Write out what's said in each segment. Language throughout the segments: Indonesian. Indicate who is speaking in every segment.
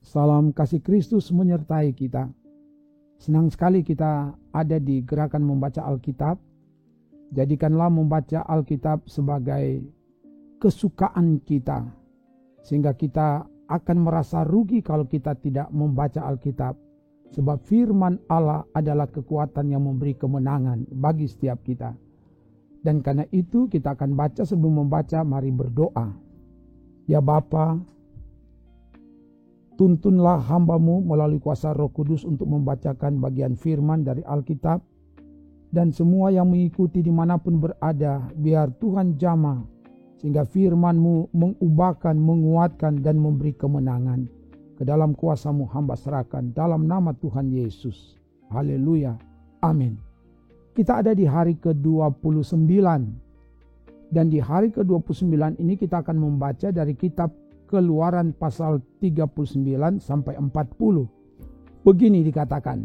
Speaker 1: Salam kasih Kristus menyertai kita. Senang sekali kita ada di gerakan membaca Alkitab. Jadikanlah membaca Alkitab sebagai kesukaan kita, sehingga kita akan merasa rugi kalau kita tidak membaca Alkitab. Sebab firman Allah adalah kekuatan yang memberi kemenangan bagi setiap kita. Dan karena itu kita akan baca. Sebelum membaca, mari berdoa. Ya Bapa, tuntunlah hamba-Mu melalui kuasa Roh Kudus untuk membacakan bagian firman dari Alkitab. Dan semua yang mengikuti dimanapun berada, biar Tuhan jamah, sehingga firman-Mu mengubahkan, menguatkan, dan memberi kemenangan. Ke dalam kuasa-Mu hamba serahkan, dalam nama Tuhan Yesus. Haleluya. Amin. Kita ada di hari ke-29. Dan di hari ke-29 ini kita akan membaca dari kitab Keluaran pasal 39 sampai 40. Begini dikatakan.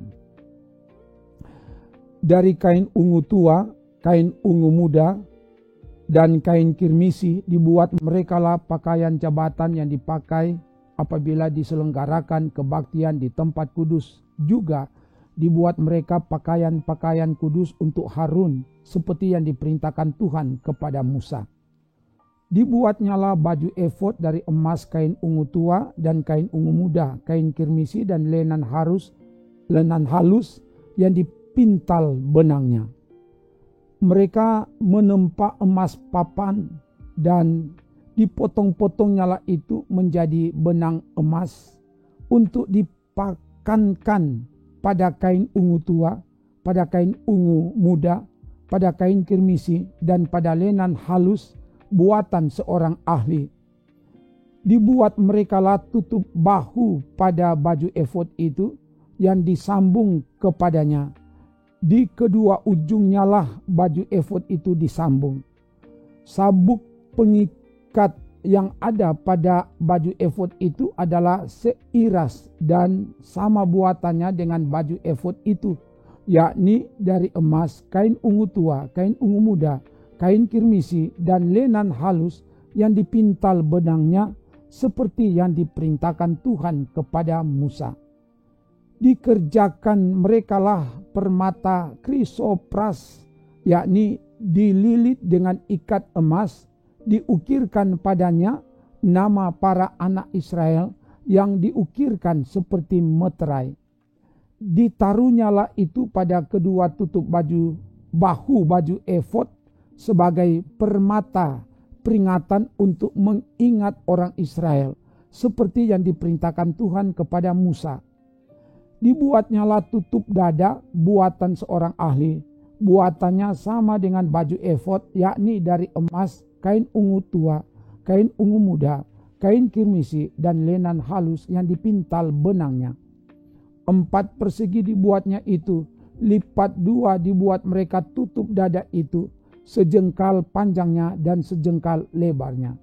Speaker 1: Dari kain ungu tua, kain ungu muda, dan kain kirmisi dibuat merekalah pakaian jabatan yang dipakai apabila diselenggarakan kebaktian di tempat kudus. Juga dibuat mereka pakaian-pakaian kudus untuk Harun, seperti yang diperintahkan Tuhan kepada Musa. Dibuatnyalah baju efod dari emas, kain ungu tua dan kain ungu muda, kain kirmisi dan lenan halus yang dipintal benangnya. Mereka menempa emas papan dan dipotong-potongnya itu menjadi benang emas untuk dipakankan pada kain ungu tua, pada kain ungu muda, pada kain kirmisi dan pada lenan halus buatan seorang ahli. Dibuat merekalah tutup bahu pada baju efod itu yang disambung kepadanya. Di kedua ujungnya lah baju efod itu disambung. Sabuk pengikat yang ada pada baju efod itu adalah seiras dan sama buatannya dengan baju efod itu, yakni dari emas, kain ungu tua, kain ungu muda, kain kirmisi dan lenan halus yang dipintal benangnya, seperti yang diperintahkan Tuhan kepada Musa. Dikerjakan merekalah permata krisopras, yakni dililit dengan ikat emas, diukirkan padanya nama para anak Israel yang diukirkan seperti meterai. Ditaruhnyalah itu pada kedua tutup bahu baju efod sebagai permata peringatan untuk mengingat orang Israel, seperti yang diperintahkan Tuhan kepada Musa. Dibuatnyalah tutup dada buatan seorang ahli. Buatannya sama dengan baju efod, yakni dari emas, kain ungu tua, kain ungu muda, kain kirmisi dan lenan halus yang dipintal benangnya. 4 persegi dibuatnya itu, lipat 2 dibuat mereka tutup dada itu, sejengkal panjangnya dan sejengkal lebarnya.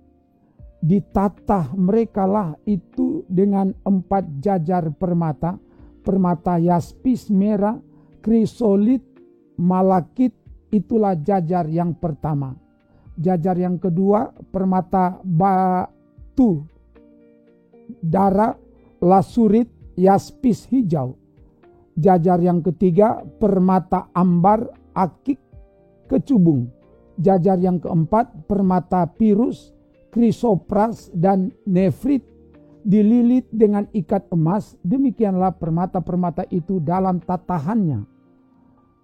Speaker 1: Ditatah merekalah itu dengan 4 jajar permata yaspis merah, krisolit, malakit. Itulah jajar yang pertama. Jajar yang kedua permata batu dara, lasurit, yaspis hijau. Jajar yang ketiga permata ambar, akik, kecubung. Jajar yang keempat permata pirus, krisopras dan nefrit, dililit dengan ikat emas. Demikianlah permata-permata itu dalam tatahannya,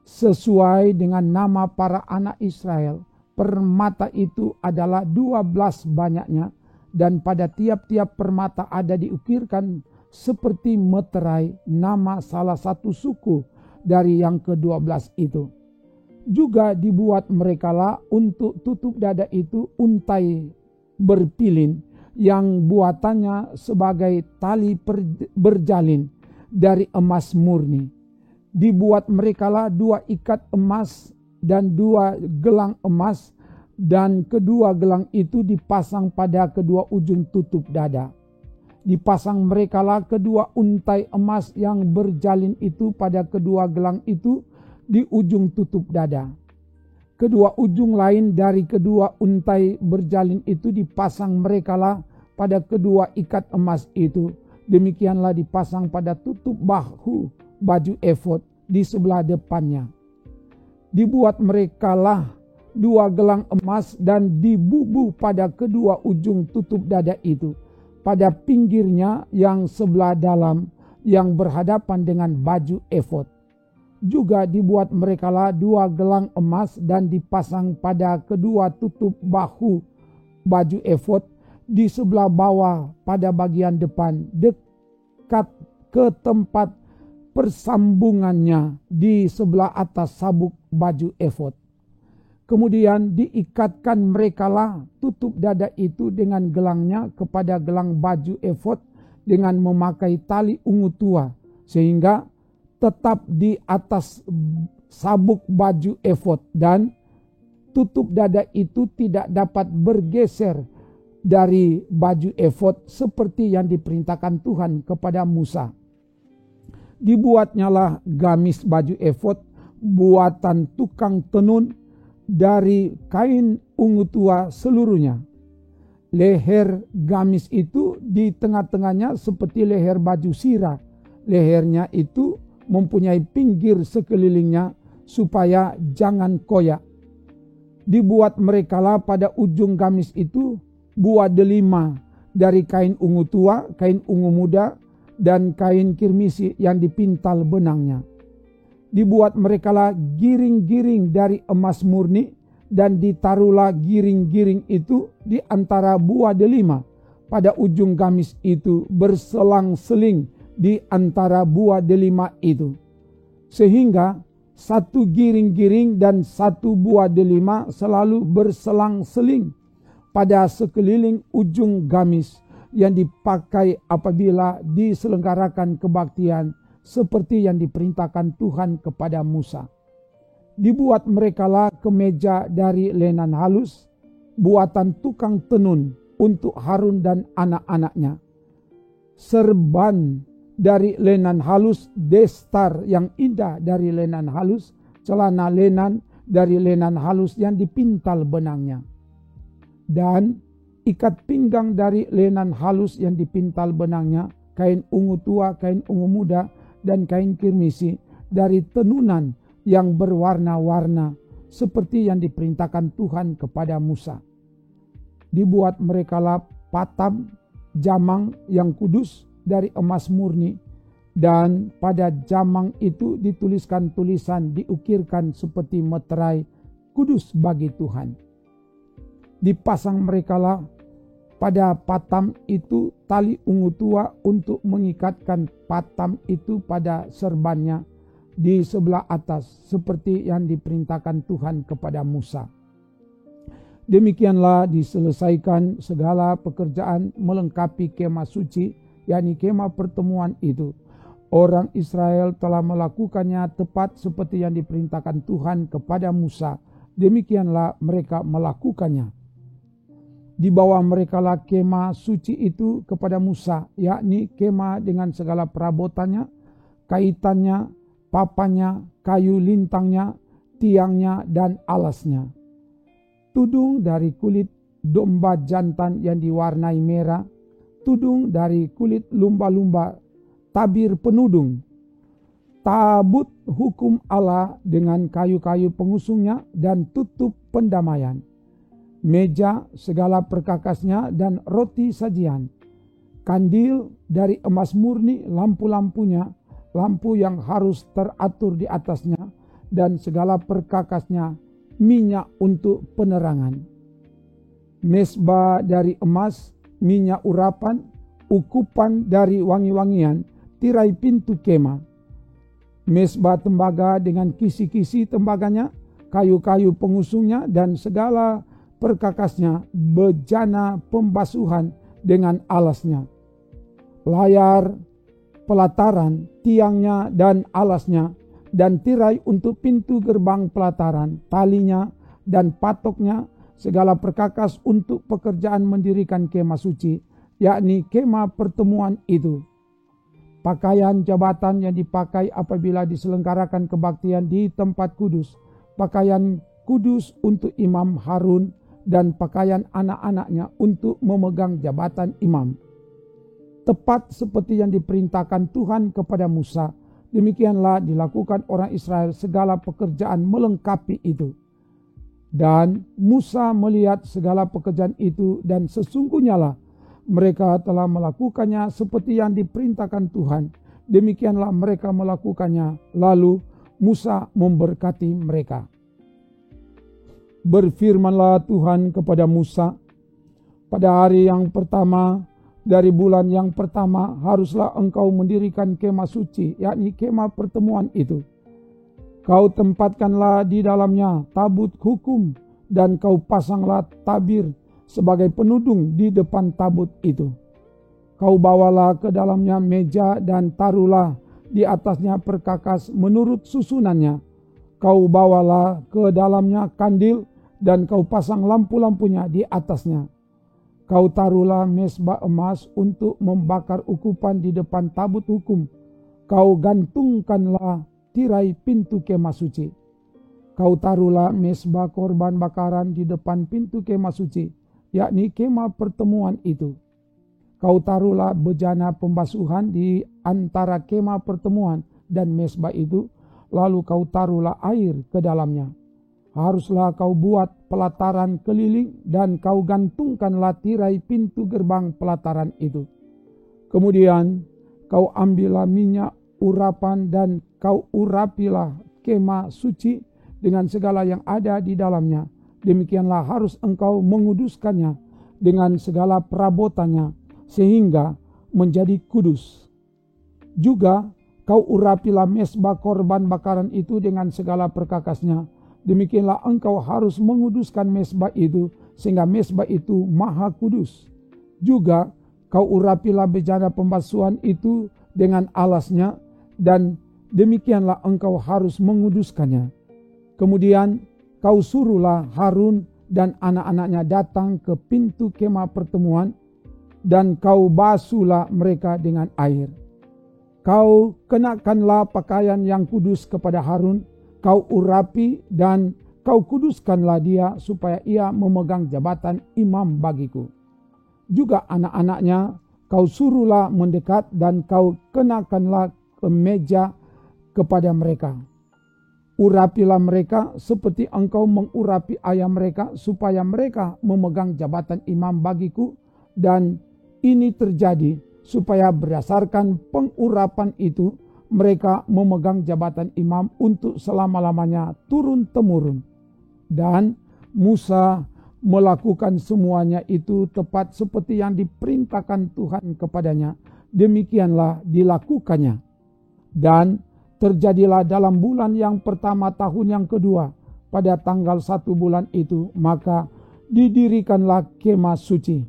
Speaker 1: sesuai dengan nama para anak Israel. Permata itu adalah 12 banyaknya, dan pada tiap-tiap permata ada diukirkan seperti meterai nama salah satu suku dari yang ke-12 itu. Juga dibuat merekalah untuk tutup dada itu untai berpilin yang buatannya sebagai tali berjalin dari emas murni. Dibuat merekalah 2 ikat emas dan 2 gelang emas, dan kedua gelang itu dipasang pada kedua ujung tutup dada. Dipasang merekalah kedua untai emas yang berjalin itu pada kedua gelang itu, di ujung tutup dada. Kedua ujung lain dari kedua untai berjalin itu dipasang merekalah pada kedua ikat emas itu. Demikianlah dipasang pada tutup bahu baju efod di sebelah depannya. Dibuat merekalah 2 gelang emas dan dibubuh pada kedua ujung tutup dada itu, pada pinggirnya yang sebelah dalam yang berhadapan dengan baju efod. Juga dibuat merekalah 2 gelang emas dan dipasang pada kedua tutup bahu baju efod di sebelah bawah pada bagian depan, dekat ke tempat persambungannya di sebelah atas sabuk baju efod. Kemudian diikatkan merekalah tutup dada itu dengan gelangnya kepada gelang baju efod dengan memakai tali ungu tua, sehingga tetap di atas sabuk baju efod, dan tutup dada itu tidak dapat bergeser dari baju efod seperti yang diperintahkan Tuhan kepada Musa. Dibuatnyalah gamis baju efod buatan tukang tenun dari kain ungu tua seluruhnya. Leher gamis itu di tengah-tengahnya seperti leher baju sirah. Lehernya itu mempunyai pinggir sekelilingnya supaya jangan koyak. Dibuat merekalah pada ujung gamis itu buah delima dari kain ungu tua, kain ungu muda, dan kain kirmisi yang dipintal benangnya. Dibuat merekalah giring-giring dari emas murni, dan ditaruhlah giring-giring itu di antara buah delima pada ujung gamis itu, berselang-seling di antara buah delima itu, sehingga satu giring-giring dan satu buah delima selalu berselang-seling pada sekeliling ujung gamis yang dipakai apabila diselenggarakan kebaktian seperti yang diperintahkan Tuhan kepada Musa. Dibuat merekalah kemeja dari lenan halus, buatan tukang tenun untuk Harun dan anak-anaknya. Serban dari lenan halus, destar yang indah dari lenan halus, celana lenan dari lenan halus yang dipintal benangnya, dan ikat pinggang dari lenan halus yang dipintal benangnya, kain ungu tua, kain ungu muda, dan kain kirmisi dari tenunan yang berwarna-warna seperti yang diperintahkan Tuhan kepada Musa. Dibuat merekalah patam jamang yang kudus dari emas murni, dan pada jamang itu dituliskan tulisan diukirkan seperti meterai, kudus bagi Tuhan. Dipasang merekalah pada patam itu tali ungu tua untuk mengikatkan patam itu pada serbannya di sebelah atas seperti yang diperintahkan Tuhan kepada Musa. Demikianlah diselesaikan segala pekerjaan melengkapi kemah suci, yakni kemah pertemuan itu. Orang Israel telah melakukannya tepat seperti yang diperintahkan Tuhan kepada Musa. Demikianlah mereka melakukannya. Dibawa merekalah kemah suci itu kepada Musa, yakni kemah dengan segala perabotannya, kaitannya, papannya, kayu lintangnya, tiangnya, dan alasnya. Tudung dari kulit domba jantan yang diwarnai merah, tudung dari kulit lumba-lumba, tabir penudung, tabut hukum Allah dengan kayu-kayu pengusungnya dan tutup pendamaian, meja segala perkakasnya dan roti sajian, kandil dari emas murni, lampu-lampunya, lampu yang harus teratur di atasnya, dan segala perkakasnya, minyak untuk penerangan. Mesbah dari emas, minyak urapan, ukupan dari wangi-wangian, tirai pintu kemah. Mesbah tembaga dengan kisi-kisi tembaganya, kayu-kayu pengusungnya, dan segala perkakasnya, bejana pembasuhan dengan alasnya. Layar pelataran, tiangnya dan alasnya, dan tirai untuk pintu gerbang pelataran, talinya dan patoknya, segala perkakas untuk pekerjaan mendirikan kemah suci, yakni kemah pertemuan itu. pakaian jabatan yang dipakai apabila diselenggarakan kebaktian di tempat kudus, pakaian kudus untuk Imam Harun, dan pakaian anak-anaknya untuk memegang jabatan imam. Tepat seperti yang diperintahkan Tuhan kepada Musa, demikianlah dilakukan orang Israel segala pekerjaan melengkapi itu. Dan Musa melihat segala pekerjaan itu, dan sesungguhnya lah mereka telah melakukannya seperti yang diperintahkan Tuhan. Demikianlah mereka melakukannya. Lalu Musa memberkati mereka. Berfirmanlah Tuhan kepada Musa, pada hari yang pertama dari bulan yang pertama haruslah engkau mendirikan kemah suci, yakni kemah pertemuan itu. Kau tempatkanlah di dalamnya tabut hukum, dan kau pasanglah tabir sebagai penudung di depan tabut itu. Kau bawalah ke dalamnya meja dan taruhlah di atasnya perkakas menurut susunannya. Kau bawalah ke dalamnya kandil dan kau pasang lampu-lampunya di atasnya. Kau taruhlah mezbah emas untuk membakar ukupan di depan tabut hukum. Kau gantungkanlah tirai pintu kemah suci. Kau taruhlah mezbah korban bakaran di depan pintu kemah suci, yakni kemah pertemuan itu. Kau taruhlah bejana pembasuhan di antara kemah pertemuan dan mezbah itu, lalu kau taruhlah air ke dalamnya. Haruslah kau buat pelataran keliling dan kau gantungkanlah tirai pintu gerbang pelataran itu. Kemudian kau ambillah minyak urapan dan kau urapilah kemah suci dengan segala yang ada di dalamnya. Demikianlah harus engkau menguduskannya dengan segala perabotannya sehingga menjadi kudus. Juga kau urapilah mezbah korban bakaran itu dengan segala perkakasnya. Demikianlah engkau harus menguduskan mezbah itu sehingga mezbah itu maha kudus. Juga kau urapilah bejana pembasuhan itu dengan alasnya, dan demikianlah engkau harus menguduskannya. Kemudian kau suruhlah Harun dan anak-anaknya datang ke pintu kemah pertemuan, dan kau basuhlah mereka dengan air. Kau kenakanlah pakaian yang kudus kepada Harun, kau urapi dan kau kuduskanlah dia supaya ia memegang jabatan imam bagiku. Juga anak-anaknya kau suruhlah mendekat dan kau kenakanlah kemeja kepada mereka. Urapilah mereka seperti engkau mengurapi ayah mereka supaya mereka memegang jabatan imam bagiku, dan ini terjadi supaya berdasarkan pengurapan itu mereka memegang jabatan imam untuk selama-lamanya turun-temurun. Dan Musa melakukan semuanya itu tepat seperti yang diperintahkan Tuhan kepadanya. Demikianlah dilakukannya. Dan terjadilah dalam bulan yang pertama tahun yang kedua, pada tanggal 1 bulan itu, maka didirikanlah kemah suci.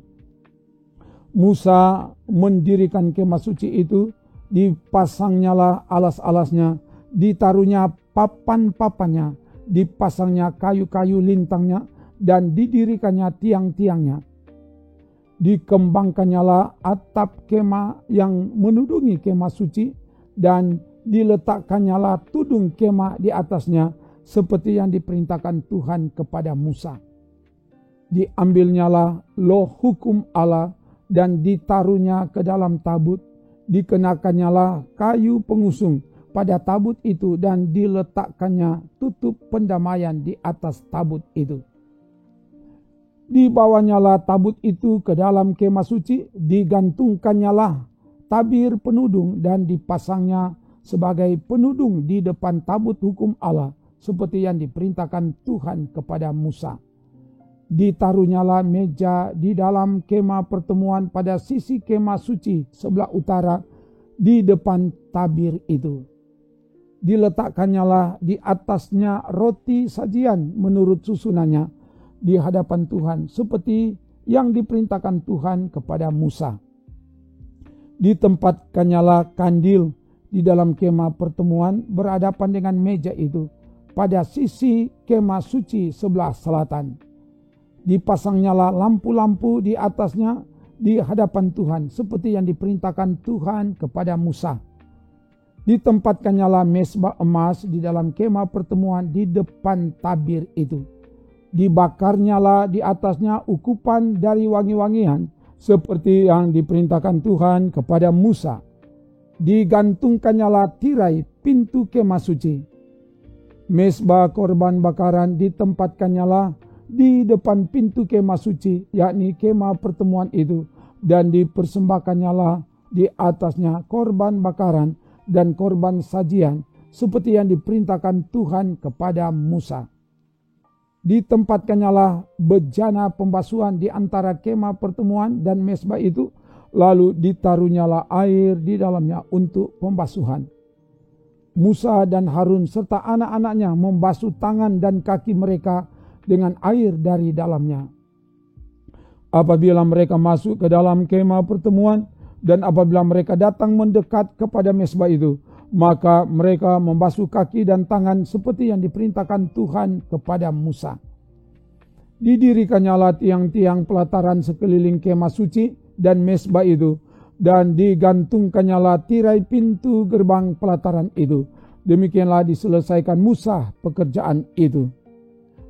Speaker 1: Musa mendirikan kemah suci itu, dipasangnyalah alas-alasnya, ditaruhnya papan-papannya, dipasangnya kayu-kayu lintangnya, dan didirikannya tiang-tiangnya. Dikembangkannyalah atap kemah yang menudungi kemah suci, dan diletakkannya tudung kemah di atasnya, seperti yang diperintahkan Tuhan kepada Musa. Diambilnyalah loh hukum Allah, dan ditaruhnya ke dalam tabut. Dikenakannya kayu pengusung pada tabut itu, dan diletakkannya tutup pendamaian di atas tabut itu. Dibawanyalah tabut itu ke dalam kemah suci, digantungkannyalah tabir penudung, dan dipasangnya sebagai penudung di depan tabut hukum Allah, seperti yang diperintahkan Tuhan kepada Musa. Ditaruhnyalah meja di dalam kemah pertemuan pada sisi kemah suci sebelah utara di depan tabir itu. Diletakkannya di atasnya roti sajian menurut susunannya di hadapan Tuhan, seperti yang diperintahkan Tuhan kepada Musa. Ditempatkannya kandil di dalam kemah pertemuan berhadapan dengan meja itu pada sisi kemah suci sebelah selatan. Dipasangnyalah lampu-lampu di atasnya di hadapan Tuhan, seperti yang diperintahkan Tuhan kepada Musa. Ditempatkannya mezbah emas di dalam kemah pertemuan di depan tabir itu. Dibakarnyalah di atasnya ukupan dari wangi-wangian seperti yang diperintahkan Tuhan kepada Musa. Digantungkannyalah tirai pintu kemah suci. Mezbah korban bakaran ditempatkannya di depan pintu kemah suci, yakni kemah pertemuan itu, dan dipersembahkannyalah di atasnya korban bakaran dan korban sajian seperti yang diperintahkan Tuhan kepada Musa. Ditempatkannya bejana pembasuhan di antara kemah pertemuan dan mezbah itu, lalu ditaruhnyalah air di dalamnya untuk pembasuhan. Musa dan Harun serta anak-anaknya membasuh tangan dan kaki mereka dengan air dari dalamnya. Apabila mereka masuk ke dalam kemah pertemuan dan apabila mereka datang mendekat kepada mezbah itu, maka mereka membasuh kaki dan tangan seperti yang diperintahkan Tuhan kepada Musa. Didirikannya tiang-tiang pelataran sekeliling kemah suci dan mezbah itu, dan digantungkannyalah tirai pintu gerbang pelataran itu. Demikianlah diselesaikan Musa pekerjaan itu.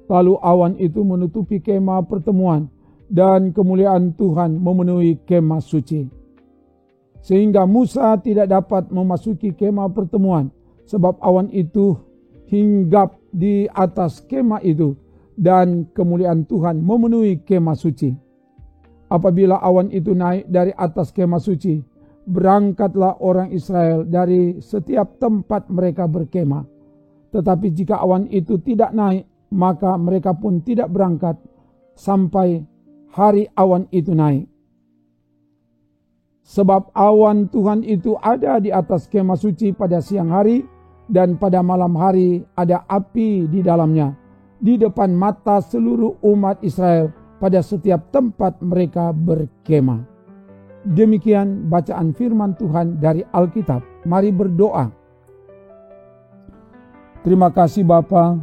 Speaker 1: Lalu awan itu menutupi kemah pertemuan, dan kemuliaan Tuhan memenuhi kemah suci. Sehingga Musa tidak dapat memasuki kemah pertemuan, sebab awan itu hinggap di atas kemah itu, dan kemuliaan Tuhan memenuhi kemah suci. Apabila awan itu naik dari atas kemah suci, berangkatlah orang Israel dari setiap tempat mereka berkemah. Tetapi jika awan itu tidak naik, maka mereka pun tidak berangkat sampai hari awan itu naik. Sebab awan Tuhan itu ada di atas kemah suci pada siang hari, dan pada malam hari ada api di dalamnya, di depan mata seluruh umat Israel pada setiap tempat mereka berkemah. Demikian bacaan firman Tuhan dari Alkitab. Mari berdoa. Terima kasih Bapa,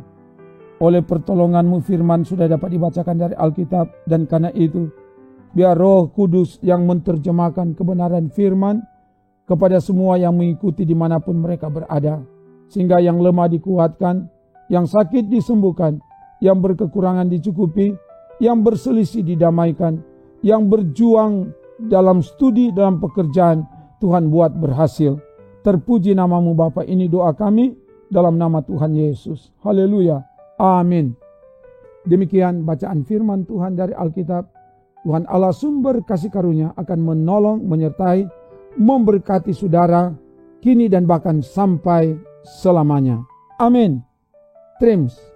Speaker 1: oleh pertolongan-Mu firman sudah dapat dibacakan dari Alkitab, dan karena itu biar Roh Kudus yang menerjemahkan kebenaran firman kepada semua yang mengikuti dimanapun mereka berada, sehingga yang lemah dikuatkan, yang sakit disembuhkan, yang berkekurangan dicukupi, yang berselisih didamaikan, yang berjuang dalam studi, dalam pekerjaan, Tuhan buat berhasil. Terpuji nama-Mu Bapa, ini doa kami dalam nama Tuhan Yesus. Haleluya. Amin. Demikian bacaan firman Tuhan dari Alkitab. Tuhan Allah sumber kasih karunia akan menolong, menyertai, memberkati saudara kini dan bahkan sampai selamanya. Amin. Trims.